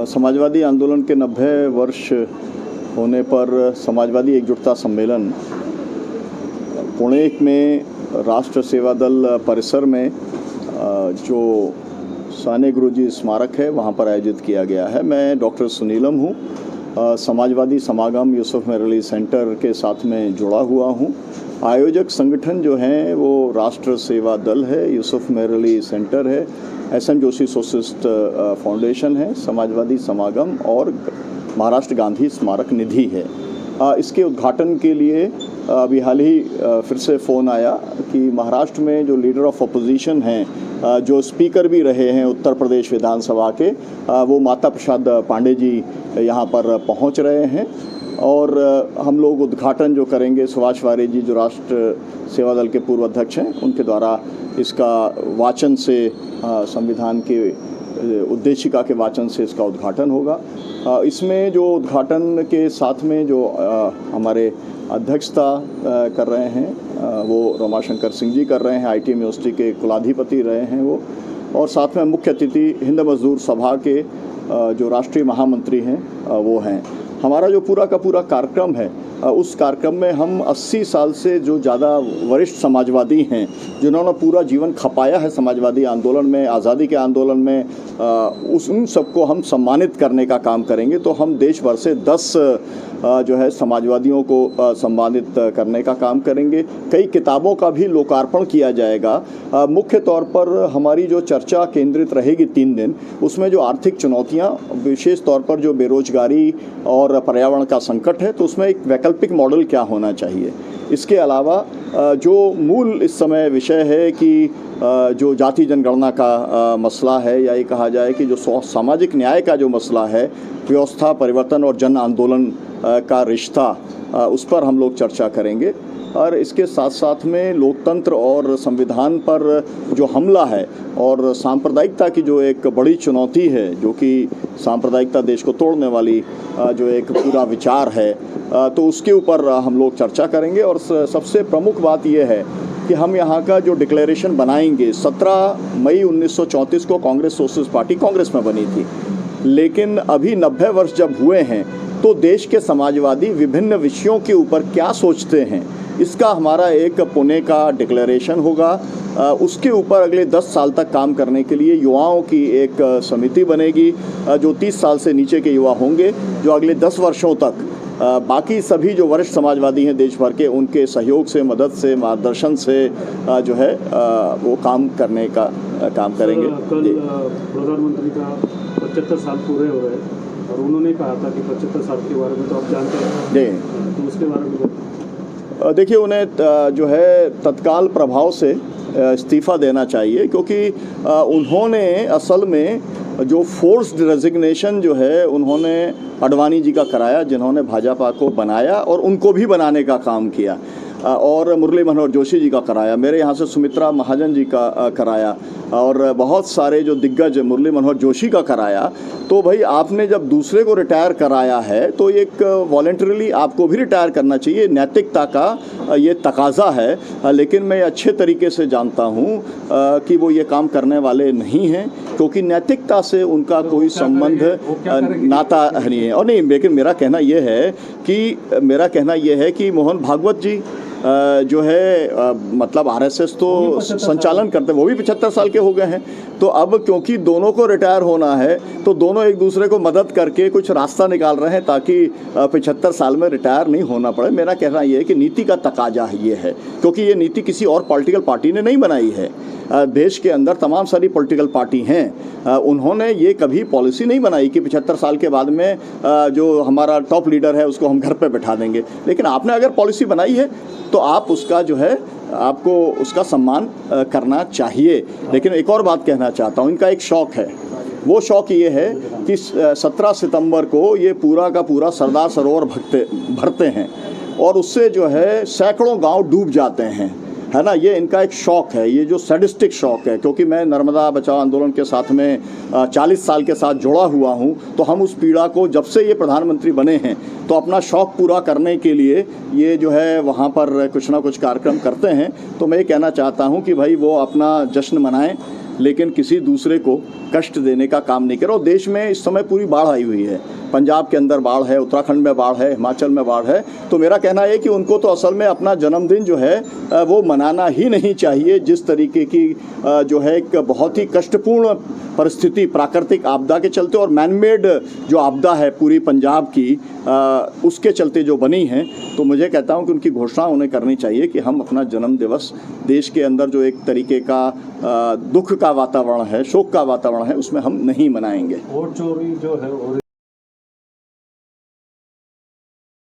समाजवादी आंदोलन के 90 वर्ष होने पर समाजवादी एकजुटता सम्मेलन पुणे में राष्ट्र सेवा दल परिसर में जो साने गुरुजी स्मारक है वहाँ पर आयोजित किया गया है। मैं डॉक्टर सुनीलम हूँ, समाजवादी समागम यूसुफ मेहर अली सेंटर के साथ में जुड़ा हुआ हूँ। आयोजक संगठन जो हैं वो राष्ट्र सेवा दल है, यूसुफ मेहर अली सेंटर है, SM जोशी सोशलिस्ट फाउंडेशन है, समाजवादी समागम और महाराष्ट्र गांधी स्मारक निधि है। इसके उद्घाटन के लिए अभी हाल ही फिर से फ़ोन आया कि महाराष्ट्र में जो लीडर ऑफ अपोजिशन हैं, जो स्पीकर भी रहे हैं उत्तर प्रदेश विधानसभा के, वो माता प्रसाद पांडे जी यहाँ पर पहुँच रहे हैं और हम लोग उद्घाटन जो करेंगे सुभाष वारे जी जो राष्ट्र सेवा दल के पूर्व अध्यक्ष हैं उनके द्वारा इसका वाचन से संविधान के उद्देशिका के वाचन से इसका उद्घाटन होगा। इसमें जो उद्घाटन के साथ में जो हमारे अध्यक्षता कर रहे हैं वो रमाशंकर सिंह जी कर रहे हैं, ITM यूनिवर्सिटी के कुलाधिपति रहे हैं वो, और साथ में मुख्य अतिथि हिंद मजदूर सभा के जो राष्ट्रीय महामंत्री हैं वो हैं। हमारा जो पूरा का पूरा कार्यक्रम है उस कार्यक्रम में हम 80 साल से जो ज़्यादा वरिष्ठ समाजवादी हैं जिन्होंने पूरा जीवन खपाया है समाजवादी आंदोलन में, आज़ादी के आंदोलन में, उन सबको हम सम्मानित करने का काम करेंगे। तो हम देश भर से 10 जो है समाजवादियों को सम्मानित करने का काम करेंगे। कई किताबों का भी लोकार्पण किया जाएगा। मुख्य तौर पर हमारी जो चर्चा केंद्रित रहेगी 3 दिन, उसमें जो आर्थिक चुनौतियां, विशेष तौर पर जो बेरोजगारी और पर्यावरण का संकट है, तो उसमें एक वैकल्पिक मॉडल क्या होना चाहिए। इसके अलावा जो मूल इस समय विषय है कि जो जाति जनगणना का मसला है, या ये कहा जाए कि जो सामाजिक न्याय का जो मसला है, व्यवस्था परिवर्तन और जन आंदोलन का रिश्ता, उस पर हम लोग चर्चा करेंगे। और इसके साथ साथ में लोकतंत्र और संविधान पर जो हमला है और सांप्रदायिकता की जो एक बड़ी चुनौती है, जो कि सांप्रदायिकता देश को तोड़ने वाली जो एक पूरा विचार है, तो उसके ऊपर हम लोग चर्चा करेंगे। और सबसे प्रमुख बात यह है कि हम यहाँ का जो डिक्लेरेशन बनाएंगे, 17 मई 1934 को कांग्रेस सोशलिस्ट पार्टी कांग्रेस में बनी थी, लेकिन अभी 90 वर्ष जब हुए हैं तो देश के समाजवादी विभिन्न विषयों के ऊपर क्या सोचते हैं, इसका हमारा एक पुणे का डिक्लेरेशन होगा। उसके ऊपर अगले 10 साल तक काम करने के लिए युवाओं की एक समिति बनेगी, जो 30 साल से नीचे के युवा होंगे, जो अगले 10 वर्षों तक बाकी सभी जो वरिष्ठ समाजवादी हैं देश भर के, उनके सहयोग से, मदद से, मार्गदर्शन से जो है वो काम करने का काम करेंगे। कल प्रधानमंत्री का 75 साल पूरे हो रहे हैं और उन्होंने कहा था कि 75 साल के बारे में तो आप जानते हैं जी, तो उसके बारे में देखिए, उन्हें जो है तत्काल प्रभाव से इस्तीफ़ा देना चाहिए, क्योंकि उन्होंने असल में जो फोर्स्ड रेजिग्नेशन जो है उन्होंने अडवाणी जी का कराया, जिन्होंने भाजपा को बनाया और उनको भी बनाने का काम किया, और मुरली मनोहर जोशी जी का कराया, मेरे यहाँ से सुमित्रा महाजन जी का कराया, और बहुत सारे जो दिग्गज, मुरली मनोहर जोशी का कराया। तो भाई आपने जब दूसरे को रिटायर कराया है तो एक वॉलंटरीली आपको भी रिटायर करना चाहिए, नैतिकता का ये तकाजा है। लेकिन मैं अच्छे तरीके से जानता हूँ कि वो ये काम करने वाले नहीं हैं, क्योंकि नैतिकता से उनका कोई संबंध नाता नहीं है। और नहीं, लेकिन मेरा कहना यह है कि मोहन भागवत जी जो है मतलब RSS तो संचालन करते हैं, वो भी 75 साल के हो गए हैं। तो अब क्योंकि दोनों को रिटायर होना है तो दोनों एक दूसरे को मदद करके कुछ रास्ता निकाल रहे हैं ताकि 75 साल में रिटायर नहीं होना पड़े। मेरा कहना ये है कि नीति का तकाजा ये है, क्योंकि ये नीति किसी और पॉलिटिकल पार्टी ने नहीं बनाई है। देश के अंदर तमाम सारी पॉलिटिकल पार्टी हैं, उन्होंने ये कभी पॉलिसी नहीं बनाई कि 75 साल के बाद में जो हमारा टॉप लीडर है उसको हम घर पे बैठा देंगे। लेकिन आपने अगर पॉलिसी बनाई है तो आप उसका जो है आपको उसका सम्मान करना चाहिए। लेकिन एक और बात कहना चाहता हूँ, इनका एक शौक़ है, वो शौक़ ये है कि 17 सितंबर को ये पूरा का पूरा सरदार सरोवर भरते हैं और उससे जो है सैकड़ों गांव डूब जाते हैं, है ना। ये इनका एक शौक़ है, ये जो सैडिस्टिक शौक़ है, क्योंकि मैं नर्मदा बचाओ आंदोलन के साथ में 40 साल के साथ जुड़ा हुआ हूँ। तो हम उस पीड़ा को, जब से ये प्रधानमंत्री बने हैं, तो अपना शौक़ पूरा करने के लिए ये जो है वहाँ पर कुछ ना कुछ कार्यक्रम करते हैं। तो मैं ये कहना चाहता हूँ कि भाई वो अपना जश्न मनाएं, लेकिन किसी दूसरे को कष्ट देने का काम नहीं करें। और देश में इस समय पूरी बाढ़ आई हुई है, पंजाब के अंदर बाढ़ है, उत्तराखंड में बाढ़ है, हिमाचल में बाढ़ है। तो मेरा कहना है कि उनको तो असल में अपना जन्मदिन जो है वो मनाना ही नहीं चाहिए। जिस तरीके की जो है एक बहुत ही कष्टपूर्ण परिस्थिति प्राकृतिक आपदा के चलते और मैनमेड जो आपदा है पूरी पंजाब की उसके चलते जो बनी है, तो मुझे कहता हूं कि उनकी घोषणा उन्हें करनी चाहिए कि हम अपना जन्म दिवस देश के अंदर जो एक तरीके का दुख का वातावरण है, शोक का वातावरण है, उसमें हम नहीं मनाएंगे। वोट चोरी जो है